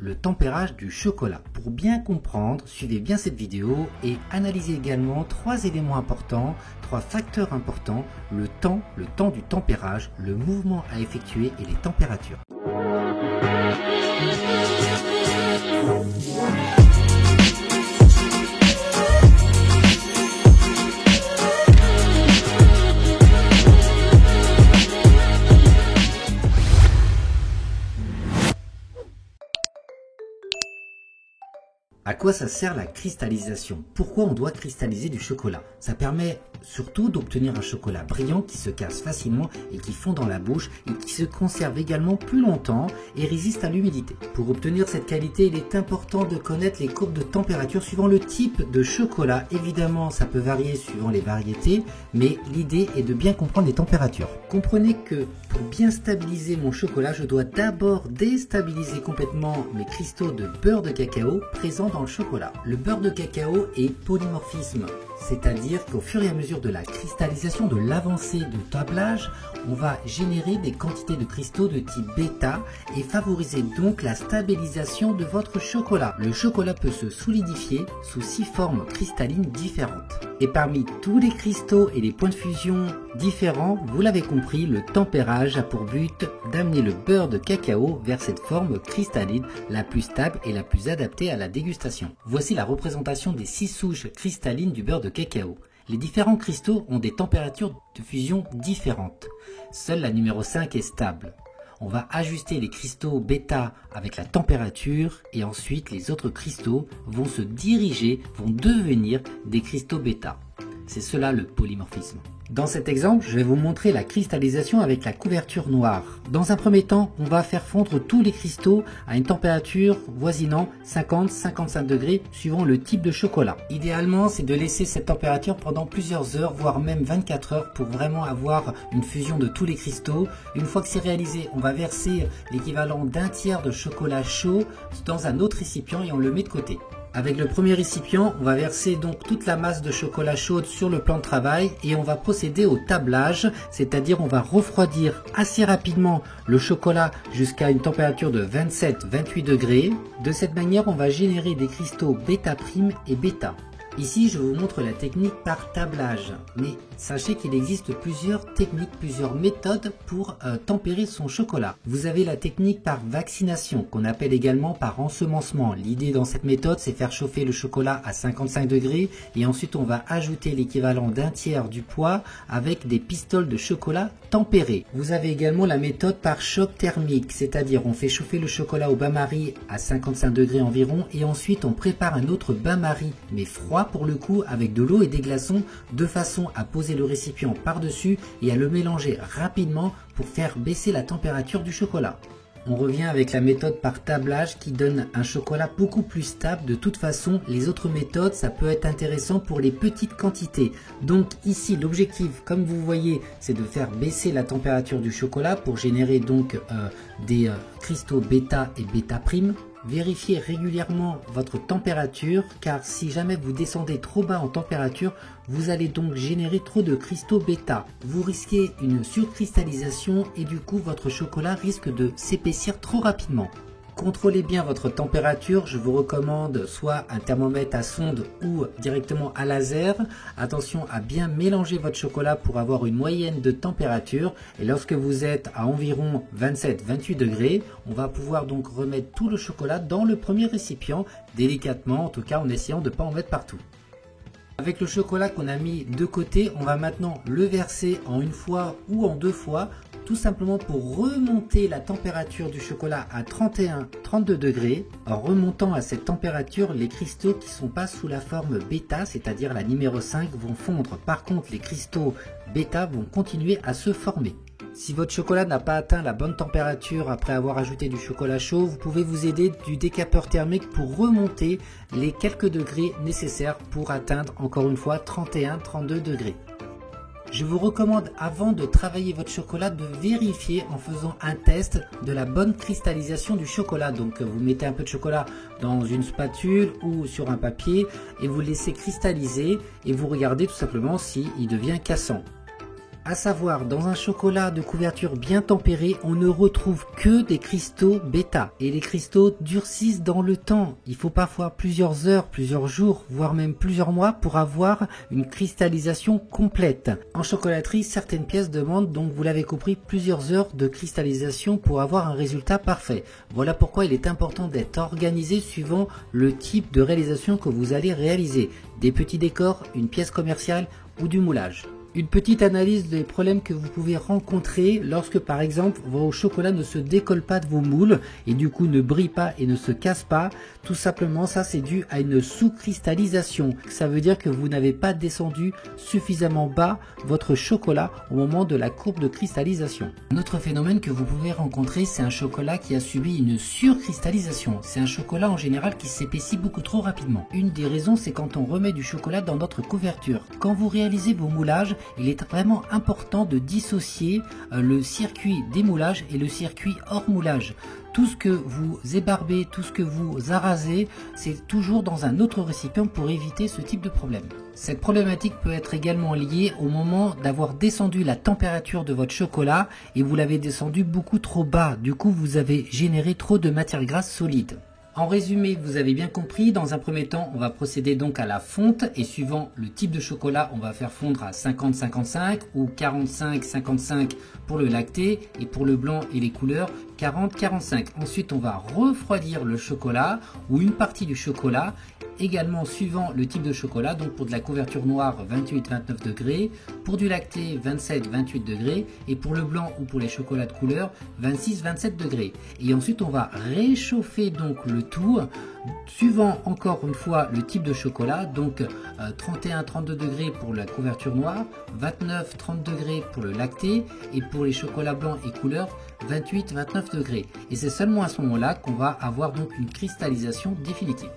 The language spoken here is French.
le tempérage du chocolat. Pour bien comprendre, suivez bien cette vidéo et analysez également 3 éléments importants, 3 facteurs importants, le temps du tempérage, le mouvement à effectuer et les températures. À quoi ça sert la cristallisation? Pourquoi on doit cristalliser du chocolat? Ça permet surtout d'obtenir un chocolat brillant qui se casse facilement et qui fond dans la bouche et qui se conserve également plus longtemps et résiste à l'humidité. Pour obtenir cette qualité, il est important de connaître les courbes de température suivant le type de chocolat. Évidemment, ça peut varier suivant les variétés, mais l'idée est de bien comprendre les températures. Comprenez que pour bien stabiliser mon chocolat, je dois d'abord déstabiliser complètement mes cristaux de beurre de cacao présents dans le chocolat. Le beurre de cacao est polymorphisme, c'est-à-dire qu'au fur et à mesure de la cristallisation, de l'avancée de tablage, on va générer des quantités de cristaux de type bêta et favoriser donc la stabilisation de votre chocolat. Le chocolat peut se solidifier sous 6 formes cristallines différentes. Et parmi tous les cristaux et les points de fusion différents, vous l'avez compris, le tempérage a pour but d'amener le beurre de cacao vers cette forme cristalline la plus stable et la plus adaptée à la dégustation. Voici la représentation des 6 souches cristallines du beurre de cacao. Les différents cristaux ont des températures de fusion différentes. Seule la numéro 5 est stable. On va ajuster les cristaux bêta avec la température et ensuite les autres cristaux vont se diriger, vont devenir des cristaux bêta. C'est cela le polymorphisme. Dans cet exemple, je vais vous montrer la cristallisation avec la couverture noire. Dans un premier temps, on va faire fondre tous les cristaux à une température voisinant 50-55 degrés suivant le type de chocolat. Idéalement, c'est de laisser cette température pendant plusieurs heures, voire même 24 heures pour vraiment avoir une fusion de tous les cristaux. Une fois que c'est réalisé, on va verser l'équivalent d'un tiers de chocolat chaud dans un autre récipient et on le met de côté. Avec le premier récipient, on va verser donc toute la masse de chocolat chaude sur le plan de travail et on va procéder au tablage, c'est-à-dire on va refroidir assez rapidement le chocolat jusqu'à une température de 27-28 degrés. De cette manière, on va générer des cristaux bêta prime et bêta. Ici, je vous montre la technique par tablage, mais sachez qu'il existe plusieurs techniques, plusieurs méthodes pour tempérer son chocolat. Vous avez la technique par vaccination, qu'on appelle également par ensemencement. L'idée dans cette méthode, c'est faire chauffer le chocolat à 55 degrés et ensuite on va ajouter l'équivalent d'un tiers du poids avec des pistoles de chocolat tempérées. Vous avez également la méthode par choc thermique, c'est-à-dire on fait chauffer le chocolat au bain-marie à 55 degrés environ et ensuite on prépare un autre bain-marie, mais froid pour le coup avec de l'eau et des glaçons de façon à poser le récipient par-dessus et à le mélanger rapidement pour faire baisser la température du chocolat. On revient avec la méthode par tablage qui donne un chocolat beaucoup plus stable. De toute façon, les autres méthodes, ça peut être intéressant pour les petites quantités. Donc ici, l'objectif, comme vous voyez, c'est de faire baisser la température du chocolat pour générer donc des cristaux bêta et bêta prime. Vérifiez régulièrement votre température car si jamais vous descendez trop bas en température, vous allez donc générer trop de cristaux bêta. Vous risquez une surcristallisation et du coup votre chocolat risque de s'épaissir trop rapidement. Contrôlez bien votre température, je vous recommande soit un thermomètre à sonde ou directement à laser. Attention à bien mélanger votre chocolat pour avoir une moyenne de température. Et lorsque vous êtes à environ 27-28 degrés, on va pouvoir donc remettre tout le chocolat dans le premier récipient, délicatement en tout cas en essayant de ne pas en mettre partout. Avec le chocolat qu'on a mis de côté, on va maintenant le verser en une fois ou en 2 fois, tout simplement pour remonter la température du chocolat à 31-32 degrés. En remontant à cette température, les cristaux qui ne sont pas sous la forme bêta, c'est-à-dire la numéro 5, vont fondre. Par contre, les cristaux bêta vont continuer à se former. Si votre chocolat n'a pas atteint la bonne température après avoir ajouté du chocolat chaud, vous pouvez vous aider du décapeur thermique pour remonter les quelques degrés nécessaires pour atteindre encore une fois 31-32 degrés. Je vous recommande avant de travailler votre chocolat de vérifier en faisant un test de la bonne cristallisation du chocolat. Donc vous mettez un peu de chocolat dans une spatule ou sur un papier et vous laissez cristalliser et vous regardez tout simplement s'il devient cassant. À savoir, dans un chocolat de couverture bien tempéré, on ne retrouve que des cristaux bêta. Et les cristaux durcissent dans le temps. Il faut parfois plusieurs heures, plusieurs jours, voire même plusieurs mois pour avoir une cristallisation complète. En chocolaterie, certaines pièces demandent, donc vous l'avez compris, plusieurs heures de cristallisation pour avoir un résultat parfait. Voilà pourquoi il est important d'être organisé suivant le type de réalisation que vous allez réaliser. Des petits décors, une pièce commerciale ou du moulage. Une petite analyse des problèmes que vous pouvez rencontrer lorsque par exemple vos chocolats ne se décollent pas de vos moules et du coup ne brillent pas et ne se cassent pas. Tout simplement ça c'est dû à une sous-cristallisation. Ça veut dire que vous n'avez pas descendu suffisamment bas votre chocolat au moment de la courbe de cristallisation. Un autre phénomène que vous pouvez rencontrer, c'est un chocolat qui a subi une surcristallisation. C'est un chocolat en général qui s'épaissit beaucoup trop rapidement. Une des raisons, c'est quand on remet du chocolat dans notre couverture. Quand vous réalisez vos moulages, il est vraiment important de dissocier le circuit démoulage et le circuit hors moulage. Tout ce que vous ébarbez, tout ce que vous arasez, c'est toujours dans un autre récipient pour éviter ce type de problème. Cette problématique peut être également liée au moment d'avoir descendu la température de votre chocolat et vous l'avez descendu beaucoup trop bas. Du coup, vous avez généré trop de matière grasse solide. En résumé, vous avez bien compris, dans un premier temps, on va procéder donc à la fonte et suivant le type de chocolat, on va faire fondre à 50-55 ou 45-55 pour le lacté et pour le blanc et les couleurs 40-45. Ensuite, on va refroidir le chocolat ou une partie du chocolat, également suivant le type de chocolat, donc pour de la couverture noire 28-29 degrés, pour du lacté 27-28 degrés et pour le blanc ou pour les chocolats de couleur 26-27 degrés. Et ensuite, on va réchauffer donc le tout, suivant encore une fois le type de chocolat, donc 31-32 degrés pour la couverture noire, 29-30 degrés pour le lacté et pour les chocolats blancs et couleurs 28-29 degrés. Et c'est seulement à ce moment-là qu'on va avoir donc une cristallisation définitive.